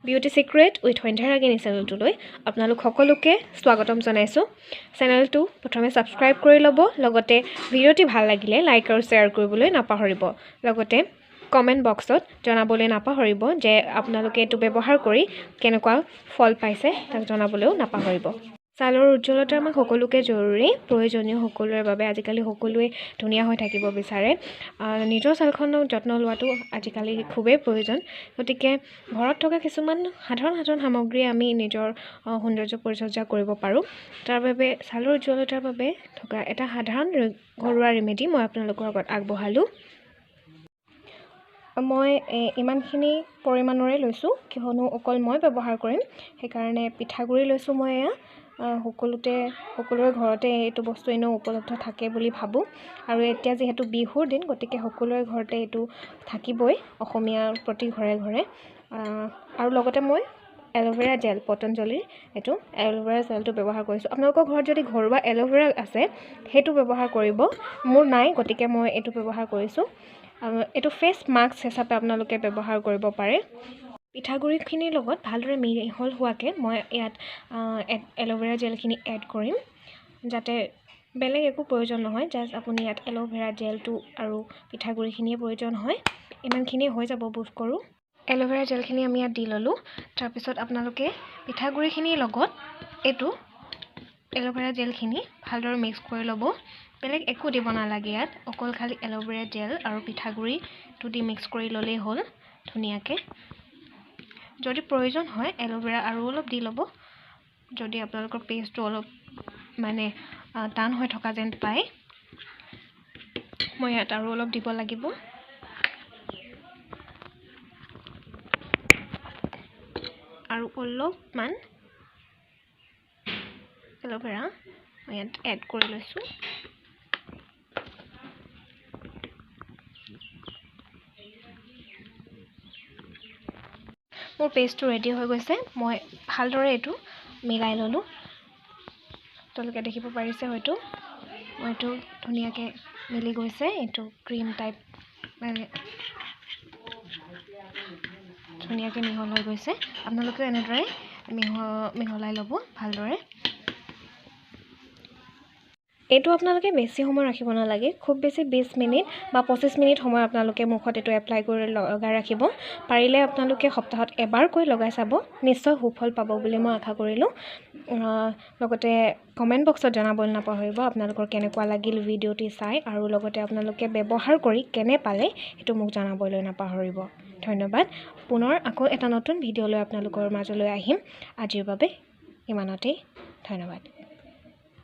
Beauty secret with সন্ধ্যাৰাগিনী চেনেলটোলৈ আপোনালোক সকলোকে স্বাগতম জনাইছোঁ। চেনেলটো প্ৰথমে ছাবস্ক্ৰাইব কৰি ল'ব, লগতে ভিডিঅ'টি ভাল লাগিলে লাইক আৰু শ্বেয়াৰ কৰিবলৈ নাপাহৰিব। লগতে কমেণ্ট বক্সত জনাবলৈ নাপাহৰিব যে আপোনালোকে এইটো ব্যৱহাৰ কৰি কেনেকুৱা ফল পাইছে তাক জনাবলৈও নাপাহৰিব। ছালৰ উজ্জ্বলতা আমাক সকলোকে জৰুৰী, প্ৰয়োজনীয় সকলোৰে বাবে। আজিকালি সকলোৱে ধুনীয়া হৈ থাকিব বিচাৰে। নিজৰ ছালখনক যত্ন লোৱাটো আজিকালি খুবেই প্ৰয়োজন। গতিকে ঘৰত থকা কিছুমান সাধাৰণ সামগ্ৰী আমি নিজৰ সৌন্দৰ্য পৰিচৰ্যা কৰিব পাৰোঁ। তাৰ বাবে ছালৰ উজ্জ্বলতাৰ বাবে থকা এটা সাধাৰণ ঘৰুৱা ৰেমেডি মই আপোনালোকৰ আগত আগবঢ়ালোঁ। মই ইমানখিনি পৰিমাণৰে লৈছোঁ, কিয়নো অকল মই ব্যৱহাৰ কৰিম। সেইকাৰণে পিঠাগুড়ি লৈছোঁ মই এয়া। সকলোৰে ঘৰতে এইটো বস্তু এনেও উপলব্ধ থাকে বুলি ভাবোঁ। আৰু এতিয়া যিহেতু বিহুৰ দিন, গতিকে সকলোৰে ঘৰতে এইটো থাকিবই, অসমীয়াৰ প্ৰতি ঘৰে ঘৰে। আৰু লগতে মই এল'ভেৰা জেল, পতঞ্জলীৰ এইটো এল'ভেৰা জেলটো ব্যৱহাৰ কৰিছোঁ। আপোনালোকৰ ঘৰত যদি ঘৰুৱা এল'ভেৰা আছে সেইটো ব্যৱহাৰ কৰিব। মোৰ নাই, গতিকে মই এইটো ব্যৱহাৰ কৰিছোঁ। এইটো ফেচ মাস্ক হিচাপে আপোনালোকে ব্যৱহাৰ কৰিব পাৰে। পিঠাগুড়িখিনিৰ লগত ভালদৰে মিহল হোৱাকৈ মই ইয়াত এল'ভেৰা জেলখিনি এড কৰিম, যাতে বেলেগ একো প্ৰয়োজন নহয়। জাষ্ট আপুনি ইয়াত এল'ভেৰা জেলটো আৰু পিঠাগুড়িখিনিয়ে প্ৰয়োজন হয়। ইমানখিনিয়ে হৈ যাব বোধ কৰোঁ। এল'ভেৰা জেলখিনি আমি ইয়াত দি ল'লোঁ। তাৰপিছত আপোনালোকে পিঠাগুড়িখিনিৰ লগত এইটো এল'ভেৰা জেলখিনি ভালদৰে মিক্স কৰি ল'ব। বেলেগ একো দিব নালাগে ইয়াত, অকল খালি এল'ভেৰা জেল আৰু পিঠাগুড়িটো দি মিক্স কৰি ল'লেই হ'ল ধুনীয়াকৈ। যদি প্ৰয়োজন হয় এল'ভেৰা আৰু অলপ দি ল'ব, যদি আপোনালোকৰ পেষ্টটো অলপ টান হৈ থকা যেন পায়। মই ইয়াত আৰু অলপ দিব লাগিব। আৰু অলপমান এল'ভেৰা মই ইয়াত এড কৰি লৈছোঁ। মোৰ পেষ্টটো ৰেডি হৈ গৈছে। মই ভালদৰে এইটো মিলাই ল'লোঁ। আপোনালোকে দেখিব পাৰিছে হয়তো এইটো ধুনীয়াকৈ মিলি গৈছে। এইটো ক্ৰীম টাইপ ধুনীয়াকৈ মিহল হৈ গৈছে। আপোনালোকেও এনেদৰে মিহলাই ল'ব ভালদৰে। এইটো আপোনালোকে বেছি সময় ৰাখিব নালাগে, খুব বেছি 20 মিনিট বা 25 মিনিট সময় আপোনালোকে মুখত এইটো এপ্লাই কৰি লগাই ৰাখিব। পাৰিলে আপোনালোকে সপ্তাহত এবাৰকৈ লগাই চাব, নিশ্চয় সুফল পাব বুলি মই আশা কৰিলোঁ। লগতে কমেণ্ট বক্সত জনাবলৈ নাপাহৰিব আপোনালোকৰ কেনেকুৱা লাগিল ভিডিঅ'টি চাই, আৰু লগতে আপোনালোকে ব্যৱহাৰ কৰি কেনে পালে সেইটো মোক জনাবলৈ নাপাহৰিব। ধন্যবাদ। পুনৰ আকৌ এটা নতুন ভিডিঅ' লৈ আপোনালোকৰ মাজলৈ আহিম। আজিৰ বাবে ইমানতেই। ধন্যবাদ।